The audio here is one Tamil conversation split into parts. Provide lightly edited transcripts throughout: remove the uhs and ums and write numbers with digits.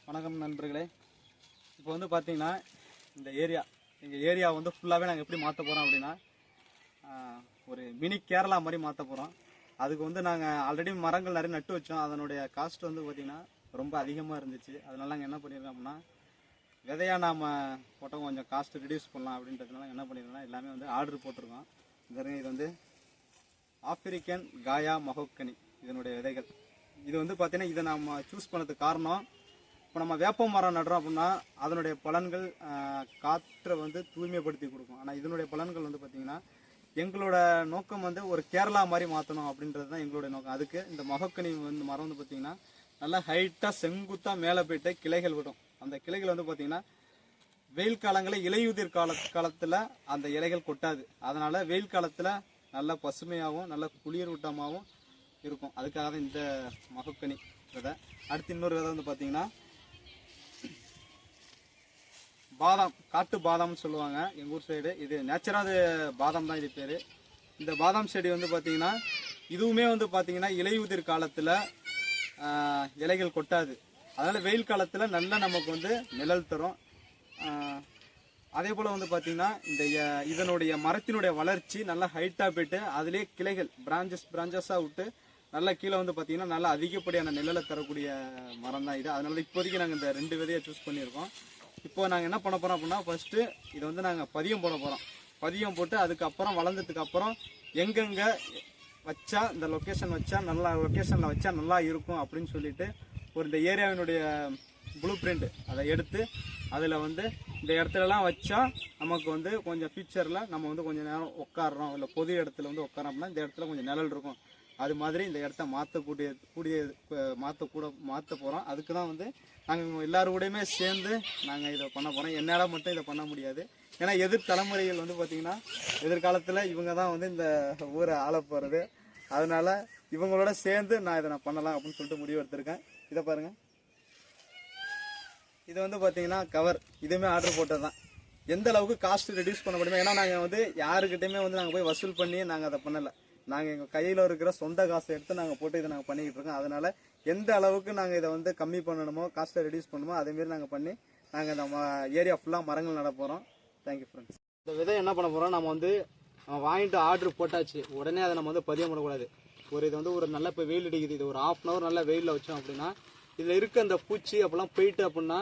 வணக்கம் நண்பர்களே. இப்போ வந்து பார்த்தீங்கன்னா எங்கள் ஏரியா வந்து ஃபுல்லாகவே நாங்கள் எப்படி மாற்ற போகிறோம் அப்படின்னா ஒரு மினி கேரளா மாதிரி மாற்ற போகிறோம். அதுக்கு வந்து நாங்கள் ஆல்ரெடி மரங்கள் நிறைய நட்டு வச்சோம். அதனுடைய காஸ்ட் வந்து பார்த்திங்கன்னா ரொம்ப அதிகமாக இருந்துச்சு. அதனால நாங்கள் என்ன பண்ணியிருக்கோம் அப்படின்னா விதையாக நாம் போட்டோம் கொஞ்சம் காஸ்ட்டு ரிடியூஸ் பண்ணலாம் அப்படின்றதுனால என்ன பண்ணியிருக்கோம்னா எல்லாமே வந்து ஆர்டர் போட்டிருக்கோம். இது வந்து ஆப்பிரிக்கன் காயா மஹோக்கனி இதனுடைய விதைகள். இது வந்து பார்த்தீங்கன்னா இதை நம்ம சூஸ் பண்ணதுக்கு காரணம், இப்போ நம்ம வேப்ப மரம் நடுறோம் அப்படின்னா அதனுடைய பலன்கள் காற்றை வந்து தூய்மைப்படுத்தி கொடுக்கும். ஆனால் இதனுடைய பலன்கள் வந்து பார்த்திங்கன்னா எங்களோட நோக்கம் வந்து ஒரு கேரளா மாதிரி மாற்றணும் அப்படின்றது தான் எங்களுடைய நோக்கம். அதுக்கு இந்த மஹோக்கனி வந்து மரம் வந்து பார்த்திங்கன்னா நல்லா ஹைட்டாக செங்குத்தாக மேலே போய்ட்டு கிளைகள் விடும். அந்த கிளைகள் வந்து பார்த்திங்கன்னா வெயில் காலங்களில் இலையுதிர் காலத்தில் அந்த இலைகள் கொட்டாது. அதனால் வெயில் காலத்தில் நல்லா பசுமையாகவும் நல்ல குளிரூட்டமாகவும் இருக்கும். அதுக்காக தான் இந்த மஹோக்கனி விதை. அடுத்து இன்னொரு விதை வந்து பார்த்திங்கன்னா பாதாம், காட்டு பாதாம்னு சொல்லுவாங்க எங்கள் ஊர் சைடு. இது நேச்சுரல் பாதாம் தான் இது பேர். இந்த பாதாம் செடி வந்து பார்த்திங்கன்னா இதுவுமே வந்து பார்த்திங்கன்னா இலையுதிர் காலத்தில் இலைகள் கொட்டாது. அதனால் வெயில் காலத்தில் நல்லா நமக்கு வந்து நிழல் தரும். அதே போல் வந்து பார்த்திங்கன்னா இதனுடைய மரத்தினுடைய வளர்ச்சி நல்லா ஹைட்டாக போய்ட்டு அதிலே கிளைகள் பிராஞ்சஸாக விட்டு நல்லா கீழே வந்து பார்த்திங்கன்னா நல்லா அதிகப்படியான நிழலை தரக்கூடிய மரம் தான் இது. அதனால இப்போதைக்கு நாங்கள் இந்த 2 விதையை சூஸ் பண்ணியிருக்கோம். இப்போ நாங்கள் என்ன பண்ண போகிறோம் அப்படின்னா ஃபஸ்ட்டு இதை வந்து நாங்கள் பதியம் போட போகிறோம். பதியம் போட்டு அதுக்கப்புறம் வளர்ந்ததுக்கு அப்புறம் எங்கெங்கே வச்சா இந்த லொக்கேஷனில் வச்சா நல்லா இருக்கும் அப்படின்னு சொல்லிட்டு இந்த ஏரியாவினுடைய ப்ளூ பிரிண்ட் அதை எடுத்து அதில் வந்து இந்த இடத்துலலாம் வச்சா நமக்கு வந்து கொஞ்சம் ஃபியூச்சரில் நம்ம வந்து கொஞ்சம் நேரம் உட்காடுறோம், இல்லை பொது இடத்துல வந்து உட்காரோம் அப்படின்னா இந்த இடத்துல கொஞ்சம் நிழல் இருக்கும். அது மாதிரி இந்த இடத்த மாற்ற போகிறோம். அதுக்கு தான் வந்து நாங்கள் எல்லாரோடையுமே சேர்ந்து நாங்கள் இதை பண்ண போகிறோம். என்னால் மட்டும் இதை பண்ண முடியாது. ஏன்னா தலைமுறைகள் வந்து பார்த்திங்கன்னா எதிர்காலத்தில் இவங்க தான் வந்து இந்த ஊரை ஆள போகிறது. அதனால் இவங்களோட சேர்ந்து நான் பண்ணலாம் அப்படின்னு சொல்லிட்டு முடிவு எடுத்திருக்கேன். இதை பாருங்கள், இது வந்து பார்த்திங்கன்னா கவர். இதுவுமே ஆர்டர் போட்டது தான். எந்த அளவுக்கு காஸ்ட் ரெடியூஸ் பண்ண முடியுமோ, ஏன்னா நாங்கள் வந்து யாருக்கிட்டையுமே வந்து நாங்கள் போய் வசூல் பண்ணி நாங்கள் அதை பண்ணலை. நாங்கள் எங்கள் கையில் இருக்கிற சொந்த காசை எடுத்து நாங்கள் போட்டு இதை நாங்கள் பண்ணிக்கிட்டு இருக்கோம். அதனால் எந்த அளவுக்கு நாங்கள் இதை வந்து கம்மி பண்ணணுமோ, காஸ்ட்டை ரெடியூஸ் பண்ணணுமோ அதேமாரி நாங்கள் பண்ணி நாங்கள் நம்ம ஏரியா ஃபுல்லாக மரங்கள் நட போகிறோம். Thank you friends. இந்த விதை என்ன பண்ண போகிறோம், நம்ம வந்து வாங்கிட்டு ஆர்டர் போட்டாச்சு உடனே அதை நம்ம வந்து பதியம் பண்ணக்கூடாது. இது வந்து ஒரு நல்ல இப்போ வெயில் அடிக்குது, இது ஒரு 1/2 hour நல்லா வெயிலில் வச்சோம் அப்படின்னா இதில் இருக்க அந்த பூச்சி அப்போல்லாம் போயிட்டு அப்படின்னா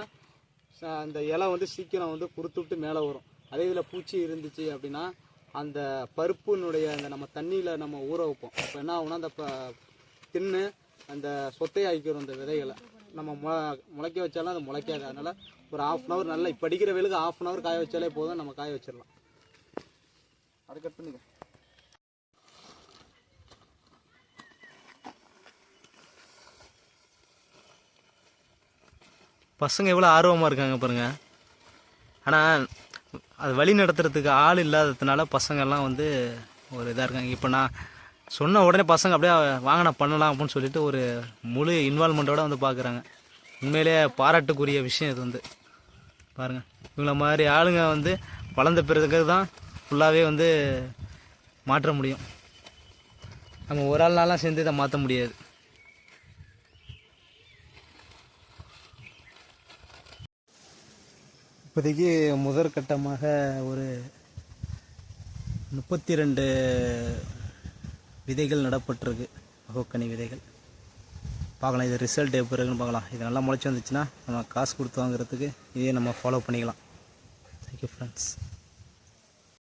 அந்த இலை வந்து சீக்கிரம் வந்து குறுத்து விட்டு மேலே வரும். அதே இதில் பூச்சி இருந்துச்சு அப்படின்னா அந்த பருப்புனுடைய அந்த நம்ம தண்ணியில் நம்ம ஊற வைப்போம். அப்போ என்ன ஆகுனா அந்த தின்னு அந்த சொத்தையாக்கிடும். அந்த விதைகளை நம்ம முளைக்க வச்சாலும் அது முளைக்காது. அதனால் ஒரு 1/2 hour நல்லா இப்போ அடிக்கிற வெயிலுக்கு 1/2 hour காய வச்சாலே போதும், நம்ம காய வச்சிடலாம். அதை கட் பண்ணிக்க. பசங்க எவ்வளோ ஆர்வமாக இருக்காங்க பாருங்கள். ஆனால் அது வழி நடத்துறதுக்கு ஆள் இல்லாததுனால பசங்கள்லாம் வந்து ஒரு இதாக இருக்காங்க. இப்போ நான் சொன்ன உடனே பசங்க அப்படியே வாங்கினா பண்ணலாம் அப்படின்னு சொல்லிட்டு ஒரு முழு இன்வால்மெண்ட்டோடு வந்து பார்க்குறாங்க. உண்மையிலே பாராட்டுக்குரிய விஷயம் இது வந்து பாருங்கள். இவங்கள மாதிரி ஆளுங்க வந்து வளர்ந்த பிறகு தான் ஃபுல்லாகவே வந்து மாற்ற முடியும். நம்ம ஒரு ஆள்னாலாம் சேர்ந்து இதை மாற்ற முடியாது. இப்போதைக்கு முதற்கட்டமாக ஒரு 32 விதைகள் நடப்பட்டிருக்கு, மஹோக்கனி விதைகள். பார்க்கலாம் இது ரிசல்ட் எப்போ இருக்குன்னு பார்க்கலாம். இது நல்லா முளைச்சி வந்துச்சுன்னா நம்ம காசு கொடுத்து வாங்குறதுக்கு இதே நம்ம ஃபாலோ பண்ணிக்கலாம். Thank you friends.